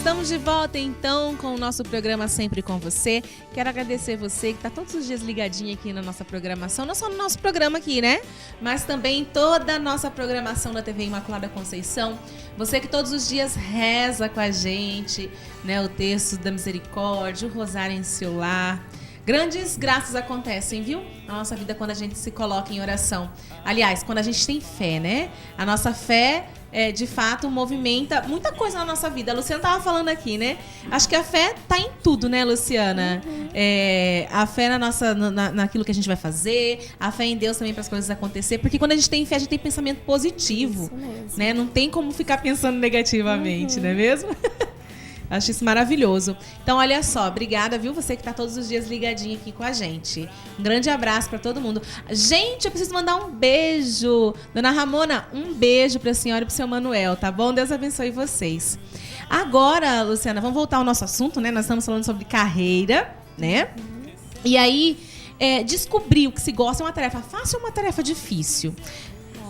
Estamos de volta então com o nosso programa Sempre com Você. Quero agradecer você que está todos os dias ligadinho aqui na nossa programação, não só no nosso programa aqui, né? Mas também toda a nossa programação da TV Imaculada Conceição. Você que todos os dias reza com a gente, né? O texto da misericórdia, o rosário em seu lar. Grandes graças acontecem, viu? Na nossa vida quando a gente se coloca em oração. Aliás, quando a gente tem fé, né? A nossa fé, de fato, movimenta muita coisa na nossa vida. A Luciana estava falando aqui, né? Acho que a fé tá em tudo, né, Luciana? Uhum. A fé naquilo que a gente vai fazer, a fé em Deus também para as coisas acontecer. Porque quando a gente tem fé, a gente tem pensamento positivo. Isso mesmo. Né? Não tem como ficar pensando negativamente, não é mesmo? Acho isso maravilhoso. Então, olha só, obrigada, viu? Você que está todos os dias ligadinho aqui com a gente. Um grande abraço para todo mundo. Gente, eu preciso mandar um beijo. Dona Ramona, um beijo para a senhora e para o seu Manuel, tá bom? Deus abençoe vocês. Agora, Luciana, vamos voltar ao nosso assunto, né? Nós estamos falando sobre carreira, né? E aí, descobrir o que se gosta é uma tarefa fácil ou uma tarefa difícil?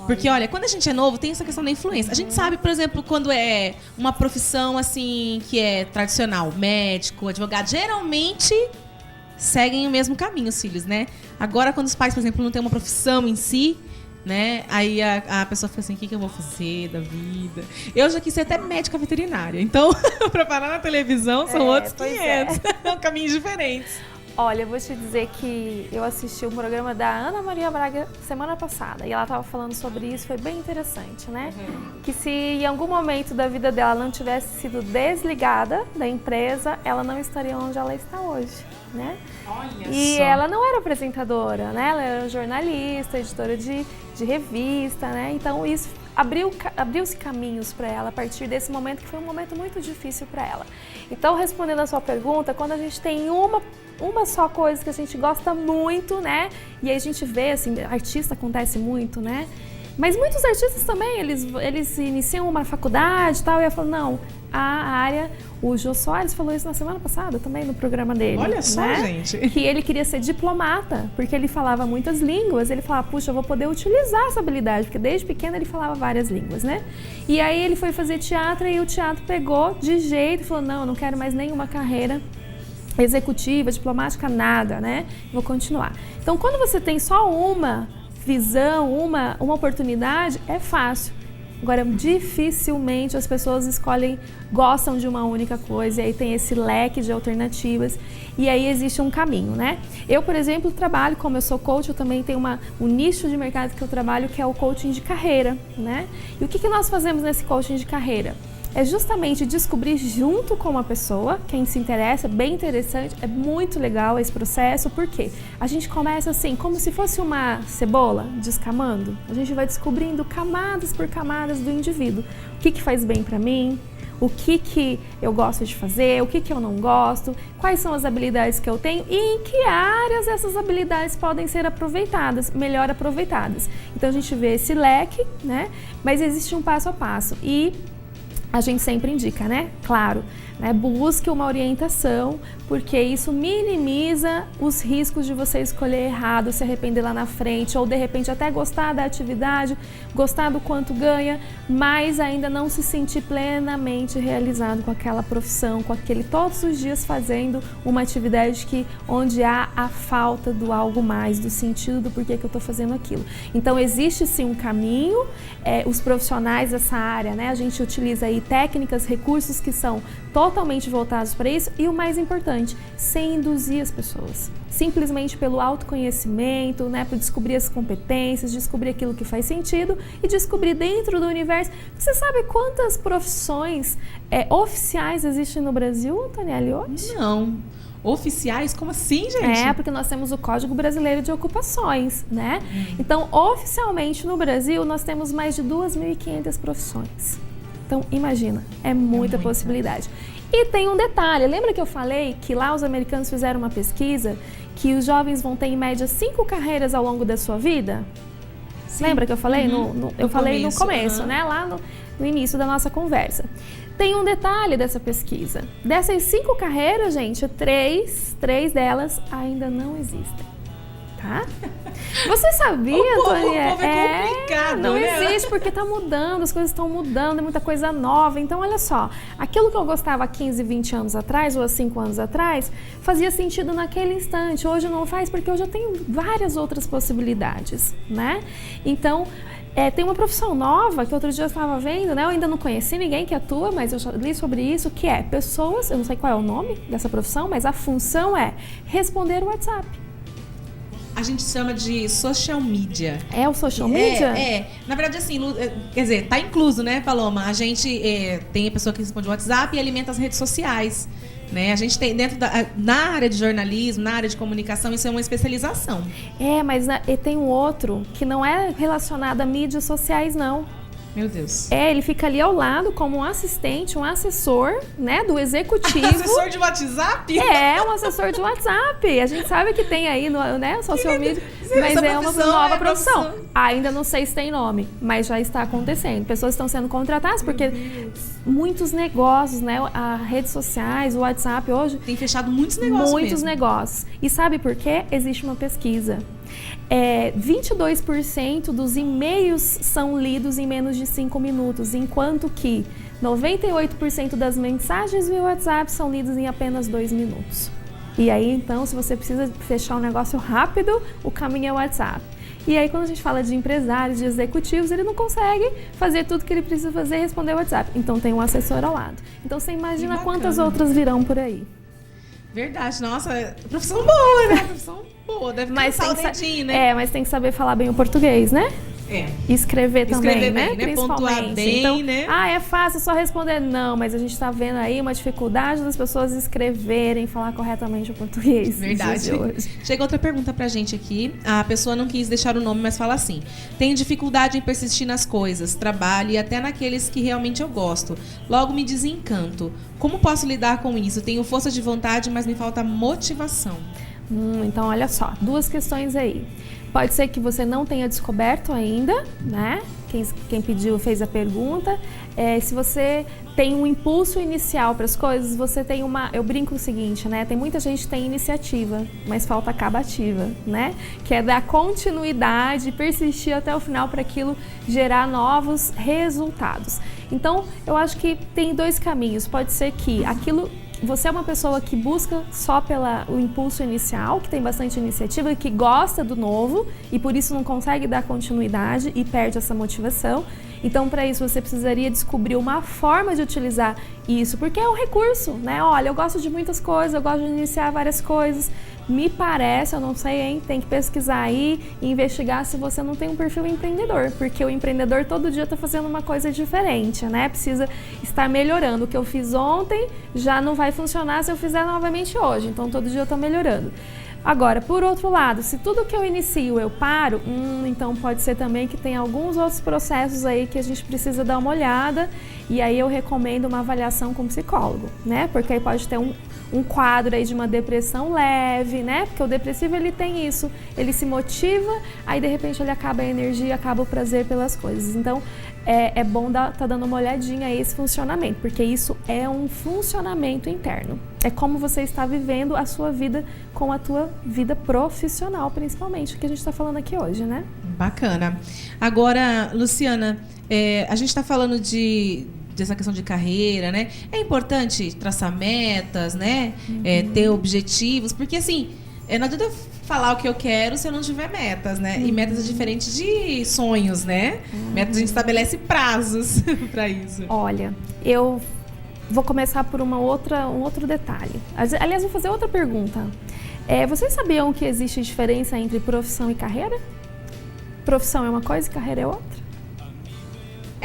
Porque, olha, quando a gente é novo, tem essa questão da influência. A gente sabe, por exemplo, quando é uma profissão, assim, que é tradicional, médico, advogado, geralmente seguem o mesmo caminho, os filhos, né? Agora, quando os pais, por exemplo, não têm uma profissão em si, né? Aí a pessoa fica assim, o que eu vou fazer da vida? Eu já quis ser até médica veterinária. Então, preparar na televisão são outros 500. São caminhos diferentes. Olha, eu vou te dizer que eu assisti o programa da Ana Maria Braga semana passada e ela estava falando sobre isso, foi bem interessante, né? Que se em algum momento da vida dela não tivesse sido desligada da empresa, ela não estaria onde ela está hoje, né? Olha e só. Ela não era apresentadora, né? Ela era jornalista, editora de revista, né? Então isso abriu-se caminhos para ela a partir desse momento, que foi um momento muito difícil para ela. Então, respondendo a sua pergunta, quando a gente tem uma só coisa que a gente gosta muito, né? E aí a gente vê, assim, artista acontece muito, né? Mas muitos artistas também, eles iniciam uma faculdade e tal, e eu falo, não, a área, o Jô Soares falou isso na semana passada também no programa dele. Olha só, né? gente. Que ele queria ser diplomata, porque ele falava muitas línguas, ele falava, puxa, eu vou poder utilizar essa habilidade, porque desde pequeno ele falava várias línguas, né? E aí ele foi fazer teatro e o teatro pegou de jeito e falou, não, eu não quero mais nenhuma carreira executiva, diplomática, nada, né? Vou continuar. Então, quando você tem só uma visão, uma oportunidade, é fácil. Agora, dificilmente as pessoas gostam de uma única coisa, e aí tem esse leque de alternativas, e aí existe um caminho, né? Eu, por exemplo, trabalho, como eu sou coach, eu também tenho um nicho de mercado que eu trabalho, que é o coaching de carreira, né? E o que nós fazemos nesse coaching de carreira? É justamente descobrir junto com uma pessoa, quem se interessa, é bem interessante, é muito legal esse processo, porque a gente começa assim, como se fosse uma cebola descamando, a gente vai descobrindo camadas por camadas do indivíduo. O que faz bem para mim, o que eu gosto de fazer, o que eu não gosto, quais são as habilidades que eu tenho e em que áreas essas habilidades podem ser aproveitadas, melhor aproveitadas. Então a gente vê esse leque, né? Mas existe um passo a passo e a gente sempre indica, né? Claro, né? Busque uma orientação, porque isso minimiza os riscos de você escolher errado, se arrepender lá na frente, ou de repente até gostar da atividade, gostar do quanto ganha, mas ainda não se sentir plenamente realizado com aquela profissão, com aquele todos os dias fazendo uma atividade onde há a falta do algo mais, do sentido do porquê que eu estou fazendo aquilo. Então existe sim um caminho, os profissionais dessa área, né? A gente utiliza aí técnicas, recursos que são totalmente voltados para isso e o mais importante, sem induzir as pessoas. Simplesmente pelo autoconhecimento, né, por descobrir as competências, descobrir aquilo que faz sentido e descobrir dentro do universo. Você sabe quantas profissões oficiais existem no Brasil, Antonielli, hoje? Não. Oficiais? Como assim, gente? Porque nós temos o Código Brasileiro de Ocupações, né? Então, oficialmente no Brasil, nós temos mais de 2.500 profissões. Então, imagina, é muita possibilidade. E tem um detalhe, lembra que eu falei que lá os americanos fizeram uma pesquisa que os jovens vão ter em média 5 carreiras ao longo da sua vida? Sim. Lembra que eu falei? Eu falei no começo, né? Lá no início da nossa conversa. Tem um detalhe dessa pesquisa. Dessas 5 carreiras, gente, 3 delas ainda não existem. Tá? Você sabia, Antônia? O povo é complicado, não né? existe, porque tá mudando, as coisas estão mudando, é muita coisa nova. Então, olha só, aquilo que eu gostava há 15, 20 anos atrás, ou há 5 anos atrás, fazia sentido naquele instante. Hoje não faz, porque eu já tenho várias outras possibilidades, né? Então, tem uma profissão nova que outro dia eu estava vendo, né? Eu ainda não conheci ninguém que atua, mas eu já li sobre isso, que é pessoas, eu não sei qual é o nome dessa profissão, mas a função é responder o WhatsApp. A gente chama de social media. É o social media? Na verdade, assim, quer dizer, tá incluso, né, Paloma? A gente tem a pessoa que responde o WhatsApp e alimenta as redes sociais. Né? A gente tem na área de jornalismo, na área de comunicação, isso é uma especialização. Mas tem um outro que não é relacionado a mídias sociais, não. Meu Deus. Ele fica ali ao lado como um assistente, um assessor, né, do executivo. Assessor de WhatsApp? Um assessor de WhatsApp. A gente sabe que tem aí no social media, mas é uma nova profissão. Ainda não sei se tem nome, mas já está acontecendo. Pessoas estão sendo contratadas porque muitos negócios, né, as redes sociais, o WhatsApp hoje... Tem fechado muitos negócios Muitos negócios. E sabe por quê? Existe uma pesquisa. 22% dos e-mails são lidos em menos de 5 minutos, enquanto que 98% das mensagens via WhatsApp são lidas em apenas 2 minutos. E aí, então, se você precisa fechar um negócio rápido, o caminho é o WhatsApp. E aí, quando a gente fala de empresários, de executivos, ele não consegue fazer tudo que ele precisa fazer e responder o WhatsApp. Então, tem um assessor ao lado. Então, você imagina quantas outras virão por aí. Verdade. Nossa, profissão boa, né? Profissão boa. Deve cansar o dedinho, né? Mas tem que saber falar bem o português, né? Escrever também, bem, né? Principalmente. Pontuar bem, então, né? É fácil só responder. Não, mas a gente está vendo aí uma dificuldade das pessoas escreverem, falar corretamente o português. Verdade. Chega outra pergunta pra gente aqui. A pessoa não quis deixar o nome, mas fala assim: tenho dificuldade em persistir nas coisas, trabalho e até naqueles que realmente eu gosto. Logo me desencanto. Como posso lidar com isso? Tenho força de vontade, mas me falta motivação. Então, olha só, 2 questões aí. Pode ser que você não tenha descoberto ainda, né? Quem pediu fez a pergunta. Se você tem um impulso inicial para as coisas, você tem eu brinco o seguinte, né? Tem muita gente que tem iniciativa, mas falta acabativa, né? Que é dar continuidade, persistir até o final para aquilo gerar novos resultados. Então, eu acho que tem 2 caminhos. Pode ser que você é uma pessoa que busca só pelo impulso inicial, que tem bastante iniciativa, que gosta do novo e por isso não consegue dar continuidade e perde essa motivação. Então, para isso, você precisaria descobrir uma forma de utilizar isso, porque é um recurso, né? Olha, eu gosto de muitas coisas, eu gosto de iniciar várias coisas. Me parece, eu não sei, hein? Tem que pesquisar aí e investigar se você não tem um perfil empreendedor, porque o empreendedor todo dia está fazendo uma coisa diferente, né? Precisa estar melhorando. O que eu fiz ontem já não vai funcionar se eu fizer novamente hoje, então todo dia eu estou melhorando. Agora, por outro lado, se tudo que eu inicio eu paro, então pode ser também que tem alguns outros processos aí que a gente precisa dar uma olhada, e aí eu recomendo uma avaliação com psicólogo, né? Porque aí pode ter um quadro aí de uma depressão leve, né? Porque o depressivo, ele tem isso, ele se motiva, aí de repente ele acaba a energia, acaba o prazer pelas coisas. Então, é bom tá dando uma olhadinha a esse funcionamento, porque isso é um funcionamento interno. É como você está vivendo a sua vida com a tua vida profissional, principalmente, que a gente está falando aqui hoje, né? Bacana. Agora, Luciana, a gente está falando dessa questão de carreira, né? É importante traçar metas, né? Ter objetivos, porque assim, não adianta eu falar o que eu quero se eu não tiver metas, né? E metas é diferente de sonhos, né? Metas a gente estabelece prazos para isso. Olha, eu vou começar por um outro detalhe. Aliás, vou fazer outra pergunta. Vocês sabiam que existe diferença entre profissão e carreira? Profissão é uma coisa e carreira é outra?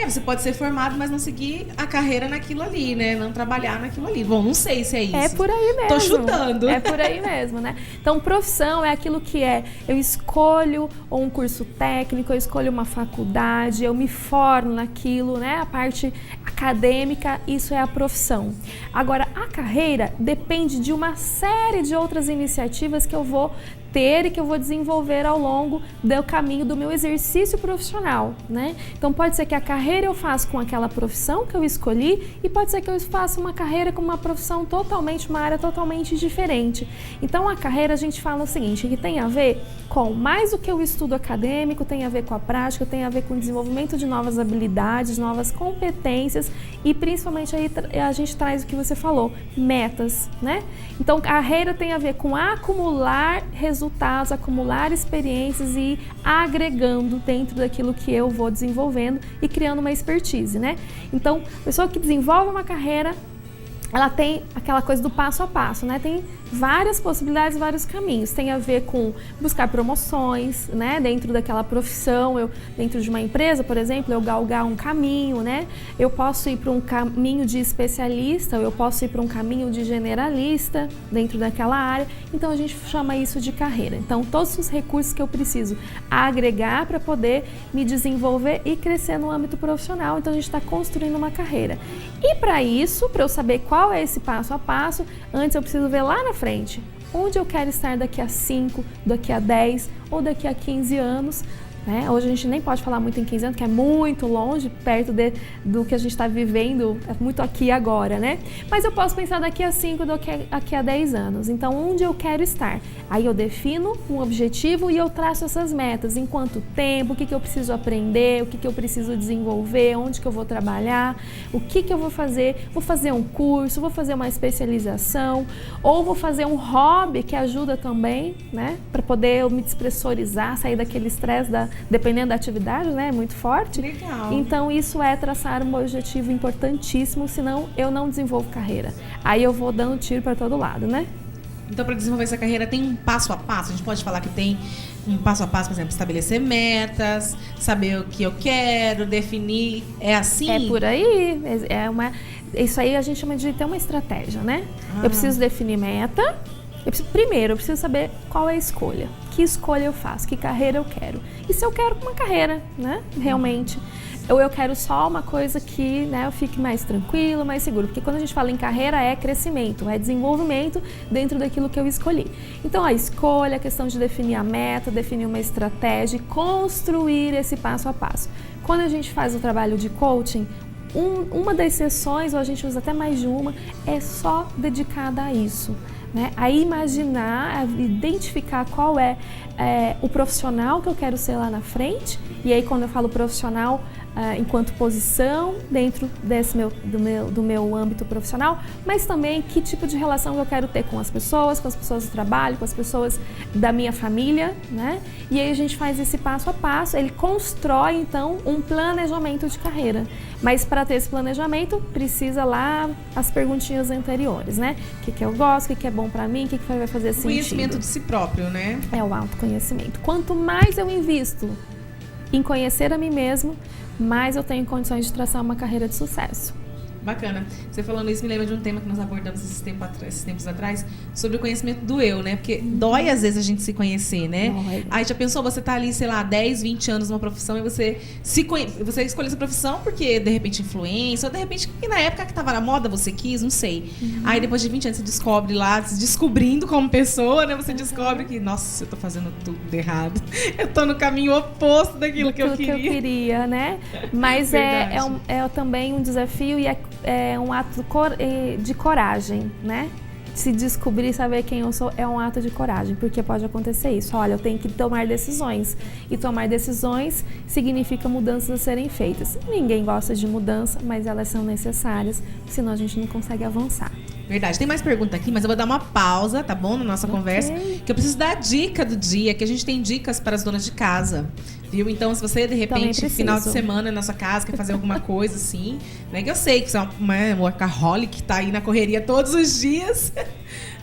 Você pode ser formado, mas não seguir a carreira naquilo ali, né? Não trabalhar naquilo ali. Bom, não sei se é isso. É por aí mesmo. Tô chutando. É por aí mesmo, né? Então, profissão é aquilo que eu escolho um curso técnico, eu escolho uma faculdade, eu me formo naquilo, né? A parte acadêmica, isso é a profissão. Agora, a carreira depende de uma série de outras iniciativas que eu vou ter e que eu vou desenvolver ao longo do caminho do meu exercício profissional, né? Então pode ser que a carreira eu faça com aquela profissão que eu escolhi e pode ser que eu faça uma carreira com uma profissão totalmente, uma área totalmente diferente. Então a carreira a gente fala o seguinte, que tem a ver com mais do que o estudo acadêmico, tem a ver com a prática, tem a ver com o desenvolvimento de novas habilidades, novas competências e principalmente aí a gente traz o que você falou, metas, né? Então carreira tem a ver com acumular resultados, acumular experiências e agregando dentro daquilo que eu vou desenvolvendo e criando uma expertise, né? Então, a pessoa que desenvolve uma carreira, ela tem aquela coisa do passo a passo, né? Tem várias possibilidades, vários caminhos. Tem a ver com buscar promoções, né? Dentro daquela profissão, dentro de uma empresa, por exemplo, eu galgar um caminho, né? Eu posso ir para um caminho de especialista, ou eu posso ir para um caminho de generalista dentro daquela área. Então, a gente chama isso de carreira. Então, todos os recursos que eu preciso agregar para poder me desenvolver e crescer no âmbito profissional. Então, a gente está construindo uma carreira. E para isso, para eu saber qual é esse passo a passo, antes eu preciso ver lá na frente, onde eu quero estar daqui a 5, daqui a 10 ou daqui a 15 anos, né? Hoje a gente nem pode falar muito em 15 anos, que é muito longe, perto do que a gente está vivendo, é muito aqui e agora, né? Mas eu posso pensar daqui a 5, daqui a 10 anos. Então, onde eu quero estar? Aí eu defino um objetivo e eu traço essas metas. Em quanto tempo, o que eu preciso aprender, o que eu preciso desenvolver, onde que eu vou trabalhar, o que eu vou fazer. Vou fazer um curso, vou fazer uma especialização, ou vou fazer um hobby que ajuda também, né? Para poder eu me despressurizar, sair daquele estresse dependendo da atividade, né? Muito forte. Legal. Então, isso é traçar um objetivo importantíssimo, senão eu não desenvolvo carreira. Aí eu vou dando tiro para todo lado, né? Então, para desenvolver essa carreira, tem um passo a passo? A gente pode falar que tem um passo a passo, por exemplo, estabelecer metas, saber o que eu quero, definir. É assim? É por aí. Isso aí a gente chama de ter uma estratégia, né? Eu preciso definir meta. Primeiro, eu preciso saber qual é a escolha. Que escolha eu faço? Que carreira eu quero? E se eu quero uma carreira, né? Realmente. Ou eu quero só uma coisa que, né, eu fique mais tranquilo, mais seguro. Porque quando a gente fala em carreira, é crescimento, é desenvolvimento dentro daquilo que eu escolhi. Então, a escolha, a questão de definir a meta, definir uma estratégia e construir esse passo a passo. Quando a gente faz o trabalho de coaching, uma das sessões, ou a gente usa até mais de uma, é só dedicada a isso. Né? A imaginar, a identificar qual é o profissional que eu quero ser lá na frente. E aí, quando eu falo profissional, enquanto posição dentro do meu âmbito profissional, mas também que tipo de relação eu quero ter com as pessoas do trabalho, com as pessoas da minha família, né? E aí a gente faz esse passo a passo, ele constrói então um planejamento de carreira. Mas para ter esse planejamento, precisa lá as perguntinhas anteriores, né? O que eu gosto, o que é bom para mim, o que vai fazer sentido. Conhecimento de si próprio, né? É o autoconhecimento. Quanto mais eu invisto em conhecer a mim mesmo, mais eu tenho condições de traçar uma carreira de sucesso. Bacana. Você falando isso me lembra de um tema que nós abordamos esses tempos atrás, sobre o conhecimento do eu, né? Porque dói às vezes a gente se conhecer, né? Dói. Aí já pensou, você tá ali, sei lá, 10, 20 anos numa profissão e você escolheu essa profissão porque, de repente, influência, ou de repente, que na época que tava na moda você quis, não sei. Aí depois de 20 anos você descobre lá, se descobrindo como pessoa, né? Você descobre que, nossa, eu tô fazendo tudo errado. Eu tô no caminho oposto daquilo que eu queria. Né? Mas é também um desafio e é um ato de coragem, né? Se descobrir, saber quem eu sou, é um ato de coragem, porque pode acontecer isso. Olha, eu tenho que tomar decisões. E tomar decisões significa mudanças a serem feitas. Ninguém gosta de mudança, mas elas são necessárias, senão a gente não consegue avançar. Verdade. Tem mais pergunta aqui, mas eu vou dar uma pausa, tá bom? Na nossa conversa. Que eu preciso dar a dica do dia, que a gente tem dicas para as donas de casa. Viu? Então, se você, de repente, final de semana na sua casa, quer fazer alguma coisa assim, né? Que eu sei que você é uma workaholic que tá aí na correria todos os dias,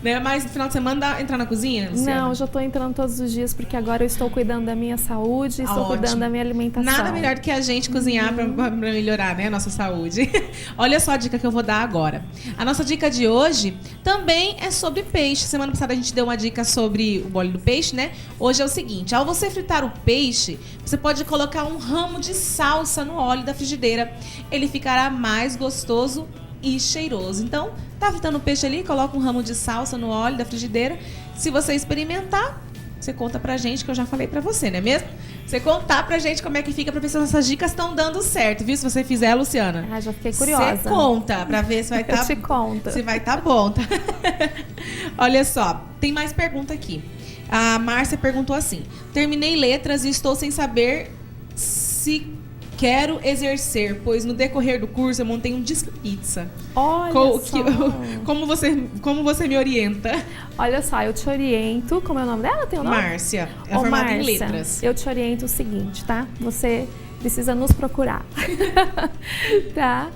né? Mas no final de semana entrar na cozinha, Luciana? Não, já tô entrando todos os dias, porque agora eu estou cuidando da minha saúde, estou cuidando da minha alimentação. Nada melhor do que a gente cozinhar pra melhorar, né, a nossa saúde. Olha só a dica que eu vou dar agora. A nossa dica de hoje também é sobre peixe. Semana passada a gente deu uma dica sobre o óleo do peixe, né? Hoje é o seguinte, ao você fritar o peixe, você pode colocar um ramo de salsa no óleo da frigideira. Ele ficará mais gostoso e cheiroso. Então, tá fritando o peixe ali, coloca um ramo de salsa no óleo da frigideira. Se você experimentar, você conta pra gente, que eu já falei pra você, não é mesmo? Você contar pra gente como é que fica, pra ver se essas dicas estão dando certo, viu? Se você fizer, Luciana. Ah, já fiquei curiosa. Você conta pra ver se vai estar... Eu te conto. Se vai estar bom, tá? Olha só, tem mais pergunta aqui. A Márcia perguntou assim: terminei letras e estou sem saber se quero exercer, pois no decorrer do curso eu montei um disque pizza. Olha só. Como você me orienta? Olha só, eu te oriento. Como é o nome dela? Tem o nome? Márcia. É formada em letras. Eu te oriento o seguinte, tá? Você precisa nos procurar. Tá?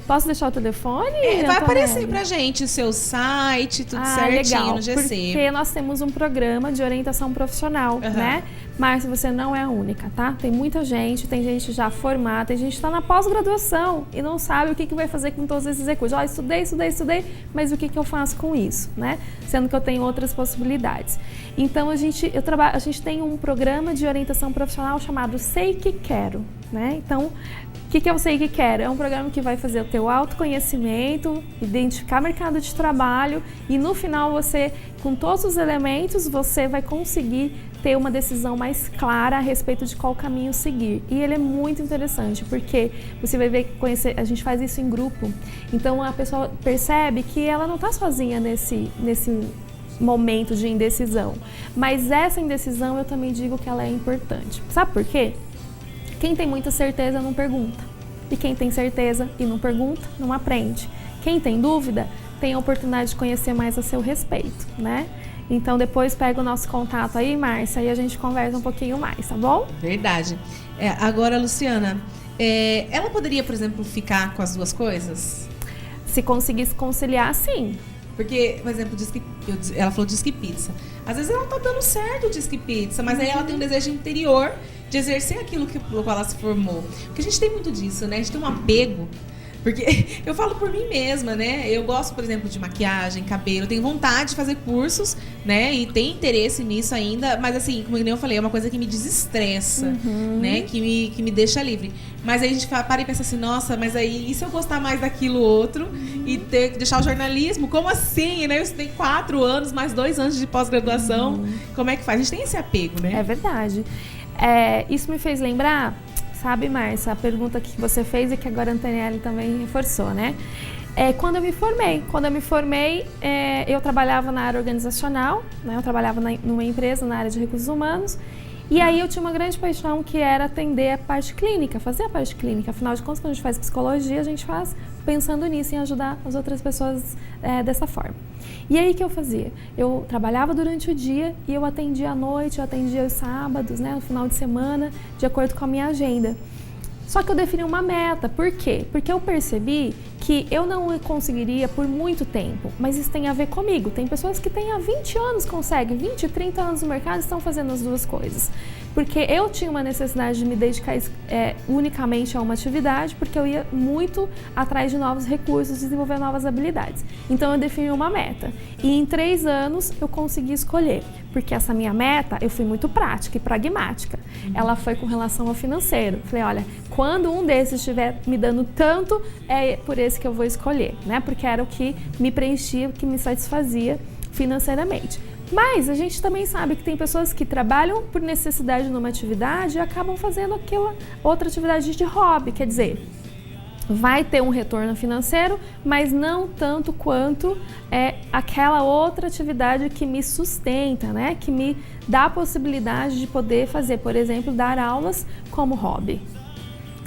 Posso deixar o telefone? Vai aparecer pra gente o seu site, tudo certinho legal, no GC. Porque nós temos um programa de orientação profissional, né? Mas você não é a única, tá? Tem muita gente, tem gente já formada, tem gente que está na pós-graduação e não sabe o que vai fazer com todos esses recursos. Ó, estudei, mas o que eu faço com isso, né? Sendo que eu tenho outras possibilidades. Então, a gente tem um programa de orientação profissional chamado Sei Que Quero, né? Então, o que eu sei que quero? É um programa que vai fazer o teu autoconhecimento, identificar mercado de trabalho e no final você, com todos os elementos, você vai conseguir ter uma decisão mais clara a respeito de qual caminho seguir. E ele é muito interessante, porque você vai ver, a gente faz isso em grupo, então a pessoa percebe que ela não está sozinha nesse momento de indecisão. Mas essa indecisão eu também digo que ela é importante. Sabe por quê? Quem tem muita certeza não pergunta. E quem tem certeza e não pergunta, não aprende. Quem tem dúvida, tem a oportunidade de conhecer mais a seu respeito, né? Então depois pega o nosso contato aí, Márcia, e a gente conversa um pouquinho mais, tá bom? Verdade. Agora, Luciana, ela poderia, por exemplo, ficar com as duas coisas? Se conseguisse conciliar, sim. Porque, por exemplo, ela falou disque pizza. Às vezes ela tá dando certo o disque pizza, mas aí ela tem um desejo interior de exercer aquilo pelo qual ela se formou. Porque a gente tem muito disso, né? A gente tem um apego. Porque eu falo por mim mesma, né? Eu gosto, por exemplo, de maquiagem, cabelo, tenho vontade de fazer cursos, né? E tenho interesse nisso ainda, mas assim, como eu falei, é uma coisa que me desestressa, né? Que me deixa livre. Mas aí a gente para e pensa assim, nossa, mas aí e se eu gostar mais daquilo outro e ter que deixar o jornalismo? Como assim, né? Eu estudei 4 anos, mais 2 anos de pós-graduação. Como é que faz? A gente tem esse apego, né? É verdade. Isso me fez lembrar... Sabe, Márcia, a pergunta que você fez e que agora a Antonelli também reforçou, né? Quando eu me formei, eu trabalhava na área organizacional, né? Eu trabalhava numa empresa na área de recursos humanos e aí eu tinha uma grande paixão que era atender a parte clínica, fazer a parte clínica. Afinal de contas, quando a gente faz psicologia, a gente faz pensando nisso, em ajudar as outras pessoas dessa forma. E aí o que eu fazia? Eu trabalhava durante o dia e eu atendia à noite, eu atendia aos sábados, né, no final de semana, de acordo com a minha agenda. Só que eu defini uma meta. Por quê? Porque eu percebi que eu não conseguiria por muito tempo, mas isso tem a ver comigo. Tem pessoas que têm há 20 anos conseguem, 20, 30 anos no mercado e estão fazendo as duas coisas. Porque eu tinha uma necessidade de me dedicar unicamente a uma atividade, porque eu ia muito atrás de novos recursos, desenvolver novas habilidades. Então eu defini uma meta. E em 3 anos eu consegui escolher. Porque essa minha meta, eu fui muito prática e pragmática. Ela foi com relação ao financeiro. Falei, olha, quando um desses estiver me dando tanto, é por esse que eu vou escolher, né? Porque era o que me preenchia, o que me satisfazia financeiramente. Mas a gente também sabe que tem pessoas que trabalham por necessidade numa atividade e acabam fazendo aquela outra atividade de hobby, quer dizer, vai ter um retorno financeiro, mas não tanto quanto aquela outra atividade que me sustenta, né? Que me dá a possibilidade de poder fazer, por exemplo, dar aulas como hobby.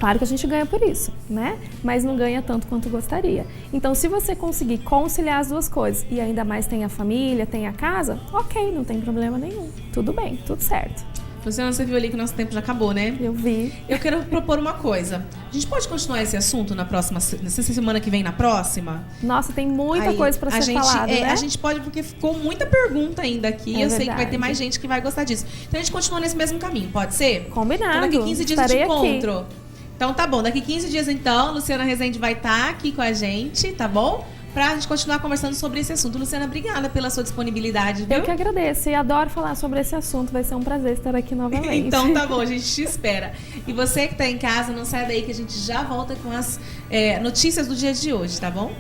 Claro que a gente ganha por isso, né? Mas não ganha tanto quanto gostaria. Então, se você conseguir conciliar as duas coisas e ainda mais tem a família, tem a casa, ok, não tem problema nenhum. Tudo bem, tudo certo. Luciana, você viu ali que o nosso tempo já acabou, né? Eu vi. Eu quero propor uma coisa. A gente pode continuar esse assunto nessa semana que vem, na próxima? Nossa, tem muita coisa para ser falada, né? A gente pode, porque ficou muita pergunta ainda aqui. Eu sei que vai ter mais gente que vai gostar disso. Então a gente continua nesse mesmo caminho, pode ser? Combinado. Então daqui 15 dias Estarei eu te encontro. Aqui. Então tá bom, daqui 15 dias então, Luciana Rezende vai estar aqui com a gente, tá bom? Pra gente continuar conversando sobre esse assunto. Luciana, obrigada pela sua disponibilidade, viu? Eu que agradeço e adoro falar sobre esse assunto. Vai ser um prazer estar aqui novamente. Então tá bom, a gente te espera. E você que tá em casa, não sai daí que a gente já volta com as notícias do dia de hoje, tá bom?